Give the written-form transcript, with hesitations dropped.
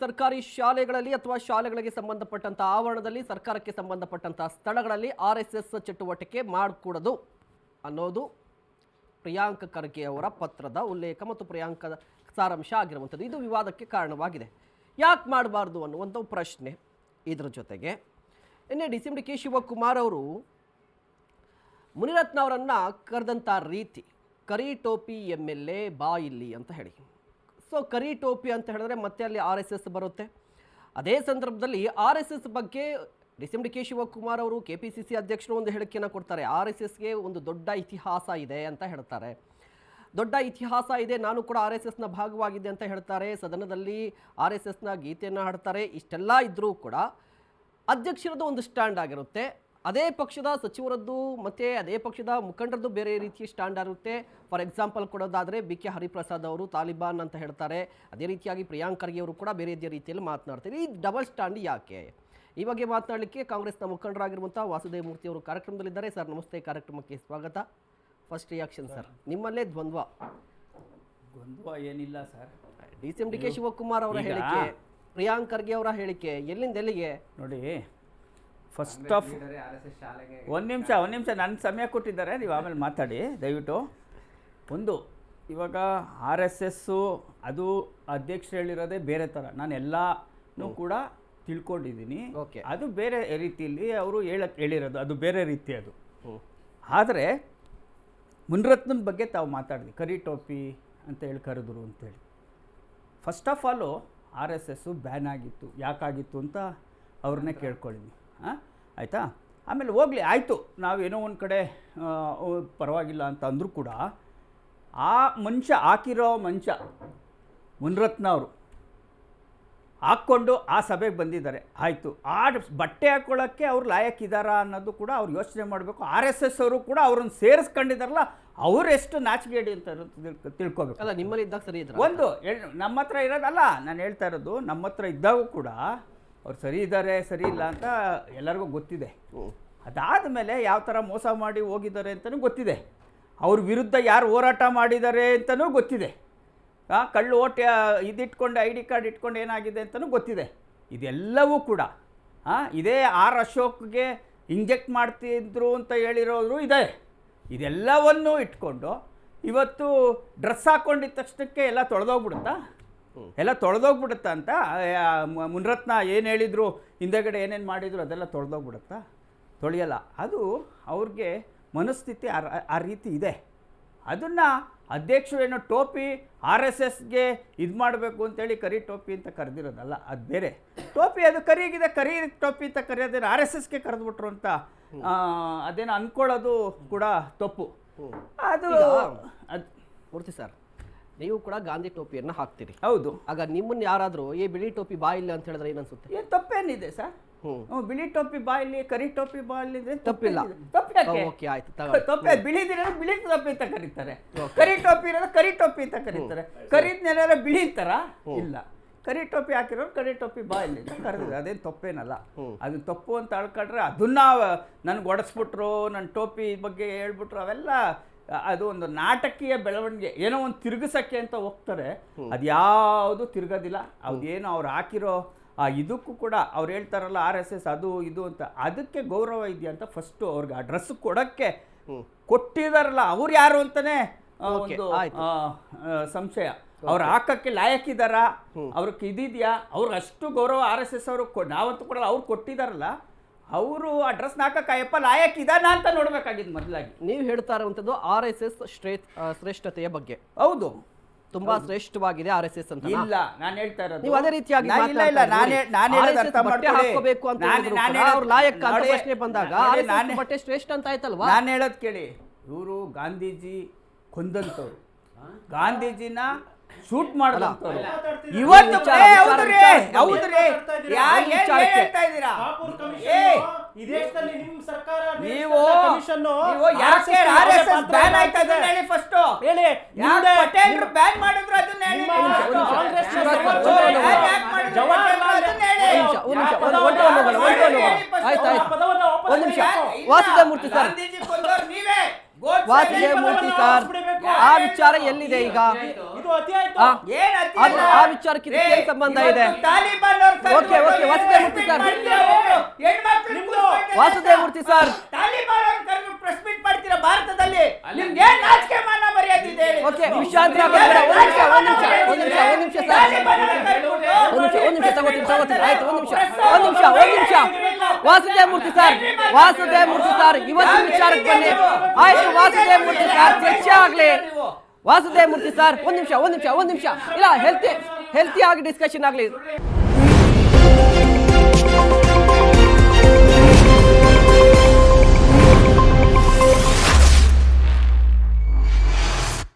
ಸರ್ಕಾರಿ ಶಾಲೆಗಳಲ್ಲಿ ಅಥವಾ ಶಾಲೆಗಳಿಗೆ ಸಂಬಂಧಪಟ್ಟಂತ ಆವರಣದಲ್ಲಿ ಸರ್ಕಾರಕ್ಕೆ ಸಂಬಂಧಪಟ್ಟಂತ ಸ್ಥಳಗಳಲ್ಲಿ RSS ಚಟುವಟಿಕೆ ಮಾಡಕೂಡದು ಅನ್ನೋದು ಪ್ರಿಯಾಂಕ್ ಖರ್ಗೆ ಅವರ ಪತ್ರದ ಉಲ್ಲೇಖ ಮತ್ತು ಪ್ರಿಯಾಂಕದ ಸಾರಾಂಶ ಆಗಿರುವಂಥದ್ದು. ಇದು ವಿವಾದಕ್ಕೆ ಕಾರಣವಾಗಿದೆ. ಯಾಕೆ ಮಾಡಬಾರ್ದು ಅನ್ನುವಂಥ ಪ್ರಶ್ನೆ. ಇದರ ಜೊತೆಗೆ ನಿನ್ನೆ DCMDK ಶಿವಕುಮಾರ್ ಅವರು ಮುನಿರತ್ನ ಅವರನ್ನ ಕರೆದಂಥ ರೀತಿ, ಕರಿ ಟೋಪಿ MLA ಬಾ ಇಲ್ಲಿ ಅಂತ ಹೇಳಿ. ಸೊ ಕರಿ ಟೋಪಿ ಅಂತ ಹೇಳಿದ್ರೆ ಮತ್ತೆ ಅಲ್ಲಿ RSS ಬರುತ್ತೆ. ಅದೇ ಸಂದರ್ಭದಲ್ಲಿ RSS ಬಗ್ಗೆ DCMDK ಶಿವಕುಮಾರ್ ಅವರು KPCC ಅಧ್ಯಕ್ಷರು ಒಂದು ಹೇಳಿಕೆಯನ್ನು ಕೊಡ್ತಾರೆ. RSSಗೆ ಒಂದು ದೊಡ್ಡ ಇತಿಹಾಸ ಇದೆ ಅಂತ ಹೇಳ್ತಾರೆ. ದೊಡ್ಡ ಇತಿಹಾಸ ಇದೆ, ನಾನು ಕೂಡ RSSನ ಭಾಗವಾಗಿದ್ದೆ ಅಂತ ಹೇಳ್ತಾರೆ. ಸದನದಲ್ಲಿ RSSನ ಗೀತೆಯನ್ನು ಹಾಡ್ತಾರೆ. ಇಷ್ಟೆಲ್ಲ ಇದ್ದರೂ ಕೂಡ ಅಧ್ಯಕ್ಷರದ್ದು ಒಂದು ಸ್ಟ್ಯಾಂಡ್ ಆಗಿರುತ್ತೆ, ಅದೇ ಪಕ್ಷದ ಸಚಿವರದ್ದು ಮತ್ತು ಅದೇ ಪಕ್ಷದ ಮುಖಂಡರದ್ದು ಬೇರೆ ರೀತಿಯ ಸ್ಟ್ಯಾಂಡ್ ಆಗಿರುತ್ತೆ. ಫಾರ್ ಎಕ್ಸಾಂಪಲ್ ಕೊಡೋದಾದರೆ BK ಹರಿಪ್ರಸಾದ್ ಅವರು ತಾಲಿಬಾನ್ ಅಂತ ಹೇಳ್ತಾರೆ. ಅದೇ ರೀತಿಯಾಗಿ ಪ್ರಿಯಾಂಕ್ ಖರ್ಗೆ ಅವರು ಕೂಡ ಬೇರೆ ರೀತಿಯಲ್ಲಿ ಮಾತನಾಡ್ತಾರೆ. ಈ ಡಬಲ್ ಸ್ಟ್ಯಾಂಡ್ ಯಾಕೆ? ಈ ಬಗ್ಗೆ ಮಾತನಾಡಲಿಕ್ಕೆ ಕಾಂಗ್ರೆಸ್ನ ಮುಖಂಡರಾಗಿರುವಂಥ ವಾಸುದೇವ್ ಮೂರ್ತಿ ಅವರು ಕಾರ್ಯಕ್ರಮದಲ್ಲಿದ್ದಾರೆ. ಸರ್ ನಮಸ್ತೆ, ಕಾರ್ಯಕ್ರಮಕ್ಕೆ ಸ್ವಾಗತ. ಫಸ್ಟ್ ರಿಯಾಕ್ಷನ್ ಸರ್, ನಿಮ್ಮಲ್ಲೇ ದ್ವಂದ್ವ ಏನಿಲ್ಲ ಸರ್. DCMDK ಶಿವಕುಮಾರ್ ಅವರ ಹೇಳಿಕೆ, ಪ್ರಿಯಾಂಕ್ ಖರ್ಗೆ ಅವರ ಹೇಳಿಕೆ, ಎಲ್ಲಿಂದ ಎಲ್ಲಿಗೆ ನೋಡಿ. ಫಸ್ಟ್ ಆಫ್ ಒಂದು ನಿಮಿಷ ನನ್ನ ಸಮಯ ಕೊಟ್ಟಿದ್ದಾರೆ, ನೀವು ಆಮೇಲೆ ಮಾತಾಡಿ ದಯವಿಟ್ಟು. ಒಂದು ಇವಾಗ RSS ಅದು ಅಧ್ಯಕ್ಷರು ಹೇಳಿರೋದೇ ಬೇರೆ ಥರ, ನಾನು ಎಲ್ಲನೂ ಕೂಡ ತಿಳ್ಕೊಂಡಿದ್ದೀನಿ. ಅದು ಬೇರೆ ರೀತಿಯಲ್ಲಿ ಅವರು ಹೇಳಿರೋದು, ಅದು ಬೇರೆ ರೀತಿ ಅದು. ಆದರೆ ಮುನಿರತ್ನನ ಬಗ್ಗೆ ತಾವು ಮಾತಾಡಿದ್ವಿ, ಕರಿ ಟೋಪಿ ಅಂತ ಹೇಳಿ ಕರೆದ್ರು ಅಂತೇಳಿ. First of all RSS ban ಆಗಿತ್ತು, ಯಾಕಾಗಿತ್ತು ಅಂತ ಅವ್ರನ್ನೇ ಕೇಳ್ಕೊಂಡಿದ್ವಿ. ಆಯಿತಾ? ಆಮೇಲೆ ಹೋಗಲಿ ಆಯಿತು, ನಾವೇನೋ ಒಂದು ಕಡೆ ಪರವಾಗಿಲ್ಲ ಅಂತ ಅಂದರೂ ಕೂಡ ಆ ಮನುಷ್ಯ ಹಾಕಿರೋ ಮನುಷ್ಯ ಮುನಿರತ್ನ ಅವರು ಹಾಕ್ಕೊಂಡು ಆ ಸಭೆಗೆ ಬಂದಿದ್ದಾರೆ. ಆಯಿತು, ಆ ಬಟ್ಟೆ ಹಾಕ್ಕೊಳ್ಳೋಕ್ಕೆ ಅವ್ರು ಲಾಯಕ್ಕಿದ್ದಾರಾ ಅನ್ನೋದು ಕೂಡ ಅವ್ರು ಯೋಚನೆ ಮಾಡಬೇಕು. RSS ಅವರು ಕೂಡ ಅವ್ರನ್ನ ಸೇರಿಸ್ಕೊಂಡಿದ್ದಾರಲ್ಲ, ಅವ್ರು ಎಷ್ಟು ನಾಚಿಕೆಡಿ ಅಂತ ತಿಳ್ಕೊಬೇಕು. ಅಲ್ಲ, ನಿಮ್ಮಲ್ಲಿ ಇದ್ದಾಗ ಸರಿ ಇದ್ರು. ಒಂದು ನಮ್ಮ ಹತ್ರ ಇರೋದಲ್ಲ, ನಾನು ಹೇಳ್ತಾ ಇರೋದು, ನಮ್ಮ ಹತ್ರ ಇದ್ದಾಗೂ ಕೂಡ ಅವ್ರು ಸರಿ ಇದ್ದಾರೆ ಸರಿ ಇಲ್ಲ ಅಂತ ಎಲ್ಲರಿಗೂ ಗೊತ್ತಿದೆ. ಅದಾದ ಮೇಲೆ ಯಾವ ಥರ ಮೋಸ ಮಾಡಿ ಹೋಗಿದ್ದಾರೆ ಅಂತಲೂ ಗೊತ್ತಿದೆ. ಅವ್ರ ವಿರುದ್ಧ ಯಾರು ಹೋರಾಟ ಮಾಡಿದ್ದಾರೆ ಅಂತಲೂ ಗೊತ್ತಿದೆ. ಕಳ್ಳು ಓಟ್ ಇದಿಟ್ಕೊಂಡು ID ಕಾರ್ಡ್ ಇಟ್ಕೊಂಡು ಏನಾಗಿದೆ ಅಂತಲೂ ಗೊತ್ತಿದೆ. ಇದೆಲ್ಲವೂ ಕೂಡ ಇದೇ ಅಶೋಕ್ಗೆ ಇಂಜೆಕ್ಟ್ ಮಾಡ್ತಿದ್ರು ಅಂತ ಹೇಳಿರೋರು ಇದೆ. ಇದೆಲ್ಲವನ್ನೂ ಇಟ್ಕೊಂಡು ಇವತ್ತು ಡ್ರೆಸ್ ಹಾಕ್ಕೊಂಡಿದ್ದ ತಕ್ಷಣಕ್ಕೆ ಎಲ್ಲ ತೊಳೆದೋಗ್ಬಿಡುತ್ತಾ ಅಂತ ಮುನಿರತ್ನ ಏನು ಹೇಳಿದರು, ಹಿಂದೆಗಡೆ ಏನೇನು ಮಾಡಿದ್ರು ಅದೆಲ್ಲ ತೊಳೆದೋಗ್ಬಿಡುತ್ತಾ? ತೊಳೆಯಲ್ಲ. ಅದು ಅವ್ರಿಗೆ ಮನಸ್ಥಿತಿ ಆ ರೀತಿ ಇದೆ. ಅದನ್ನು ಅಧ್ಯಕ್ಷರು ಏನೋ ಟೋಪಿ RSSಗೆ ಇದು ಮಾಡಬೇಕು ಅಂತೇಳಿ ಕರಿ ಟೋಪಿ ಅಂತ ಕರೆದಿರೋದಲ್ಲ, ಅದು ಬೇರೆ ಟೋಪಿ. ಅದು ಕರಿಗಿದೆ, ಕರಿ ಟೋಪಿ ಅಂತ ಕರೆಯೋದೇನು RSSಗೆ ಕರೆದ್ಬಿಟ್ರು ಅಂತ ಅದೇನೋ ಅಂದ್ಕೊಳ್ಳೋದು ಕೂಡ ತಪ್ಪು. ಅದು ಮೂರ್ತಿ ಸರ್, ನೀವು ಕೂಡ ಗಾಂಧಿ ಟೋಪಿಯನ್ನು ಹಾಕ್ತೀರಿ. ಹೌದು. ಆಗ ನಿಮ್ಮನ್ನು ಯಾರಾದರೂ ಬಿಳಿ ಟೋಪಿ ಬಾ ಇಲ್ಲ ಅಂತ ಹೇಳಿದ್ರೆ ಏನನ್ಸುತ್ತೆ? ಏನು ತಪ್ಪೇನಿದೆ ಸರ್? ಬಿಳಿ ಟೋಪಿ ಬಾಯಲ್ಲಿ, ಕರಿ ಟೋಪಿ ಬಾಯಲ್ಲಿ ತಪ್ಪಿಲ್ಲ. ತಪ್ಪೆ. ಬಿಳಿದಿರೋ ಬಿಳಿ ಟೋಪಿ ಅಂತ ಕರೀತಾರೆ, ಕರಿ ಟೋಪಿ ಇರೋದು ಕರಿ ಟೋಪಿ ಅಂತ ಕರೀತಾರೆ. ಕರಿದ್ನೇನಾರ ಬಿಳಿ ಥರ ಇಲ್ಲ, ಕರಿ ಟೋಪಿ ಹಾಕಿರೋರು ಕರಿ ಟೋಪಿ ಬಾಯಲ್ಲಿ ಅಂತ ಕರೆದಿದೆ. ಅದೇನು ತಪ್ಪೇನಲ್ಲ. ಅದು ತಪ್ಪು ಅಂತ ಅಳ್ಕೊಂಡ್ರೆ ಅದನ್ನ ನನಗೆ ಒಡಿಸ್ಬಿಟ್ರು, ನನ್ನ ಟೋಪಿ ಬಗ್ಗೆ ಹೇಳ್ಬಿಟ್ರು, ಅವೆಲ್ಲ ಅದು ಒಂದು ನಾಟಕೀಯ ಬೆಳವಣಿಗೆ. ಏನೋ ಒಂದು ತಿರುಗಿಸೋಕ್ಕೆ ಅಂತ ಹೋಗ್ತಾರೆ, ಅದು ಯಾವುದು ತಿರುಗೋದಿಲ್ಲ. ಅದೇನೋ ಅವ್ರು ಹಾಕಿರೋ ಇದಕ್ಕೂ ಕೂಡ ಅವ್ರು ಹೇಳ್ತಾರಲ್ಲ RSS ಅದು ಇದು ಅಂತ, ಅದಕ್ಕೆ ಗೌರವ ಇದೆಯಾ ಅಂತ ಫಸ್ಟು ಅವ್ರಿಗೆ ಆ ಡ್ರೆಸ್ ಕೊಡೋಕ್ಕೆ ಕೊಟ್ಟಿದಾರಲ್ಲ, ಅವ್ರು ಯಾರು ಅಂತಲೇ ಒಂದು ಸಂಶಯ. ಅವ್ರು ಹಾಕೋಕ್ಕೆ ಲಾಯಕ್ಕಿದ್ದಾರಾ, ಅವ್ರಿಗೆ ಇದಿದೆಯಾ, ಅವ್ರಿಗೆ ಅಷ್ಟು ಗೌರವ RSS ಅವರು ನಾವಂತೂ ಕೊಡಲ್ಲ, ಅವ್ರು ಕೊಟ್ಟಿದ್ದಾರಲ್ಲ, ಅವರು ಆ ಡ್ರೆಸ್ ಹಾಕಕ್ಕಪ್ಪ ಲಾಯಕ್ಕಿದಾನ ಅಂತ ನೋಡ್ಬೇಕಾಗಿದ್ದು ಮೊದಲಾಗಿ. ನೀವು ಹೇಳ್ತಾ ಇರುವಂಥದ್ದು RSS ಶ್ರೇಷ್ಠತೆಯ ಬಗ್ಗೆ. ಹೌದು, ತುಂಬಾ ಶ್ರೇಷ್ಠವಾಗಿದೆ RSS ಅಂತ. ಇಲ್ಲ, ನಾನು ಹೇಳ್ತಾ ಇರೋದು ನೀವು ಅದೇ ರೀತಿಯಾಗಿ ಪ್ರಶ್ನೆ ಬಂದಾಗ ಬಟ್ಟೆ ಶ್ರೇಷ್ಠ ಅಂತ ಆಯ್ತಲ್ವಾ? ನಾನು ಹೇಳೋದು ಕೇಳಿ, ಇವರು ಗಾಂಧೀಜಿ ಕೊಂದಂತವ್ರು, ಗಾಂಧೀಜಿನ ಶೂಟ್ ಮಾಡಿದಂತವ್ರು. ಇವತ್ತು ನೀವು ಯಾಕೆ RSS ಬ್ಯಾನ್ ಆಯ್ತು ಅದನ್ನ ಹೇಳಿ ಫಸ್ಟ್ ಹೇಳಿ. ಪಟೇಲ್ರು ಬ್ಯಾನ್ ಮಾಡಿದ್ರು ಅದನ್ನ ಹೇಳಿ. ವಾಸುದೇವ್ ಮೂರ್ತಿ ಸರ್, ವಾಸುದೇವ್ ಮೂರ್ತಿ ಸರ್, ಆ ವಿಚಾರ ಎಲ್ಲಿದೆ ಈಗ? ಆ, ಆ ವಿಚಾರಕ್ಕೆ ಇದಕ್ಕೆ ಏನ್ ಸಂಬಂಧ ಇದೆ? ಓಕೆ ಓಕೆ ವಾಸುದೇವ್ ಮೂರ್ತಿ ಸರ್, ವಾಸುದೇವ್ ಮೂರ್ತಿ ಸರ್, ಭಾರತದಲ್ಲಿ ನಿಮ್ಗೆ ಏನ್ ನಾಚಿಕೆ ಮಾನ ಮರ್ಯಾದೆ ಇದೆ? ಓಕೆ ವಿಷಾಂತರ ಆಗಬೇಡ. ಒಂದ್ ನಿಮಿಷ ಸರ್, ಒಂದ್ ನಿಮಿಷ ತಗೋತೀನಿ ಆಯ್ತು. ಒಂದ್ ನಿಮಿಷ ವಾಸುದೇವ್ ಮೂರ್ತಿ ಸರ್, ಇವತ್ತು ವಿಚಾರಕ್ಕೆ ಬನ್ನಿ ಆಯ್ತು. ವಾಸುದೇವ್ ಮೂರ್ತಿ ಸರ್, ಚರ್ಚೆ ಆಗ್ಲಿ. ವಾಸುದೇವ್ ಮೂರ್ತಿ ಸರ್, ಒಂದ್ ನಿಮಿಷ ಇಲ್ಲ, ಹೆಲ್ತಿ ಆಗಿ ಡಿಸ್ಕಷನ್ ಆಗ್ಲಿ.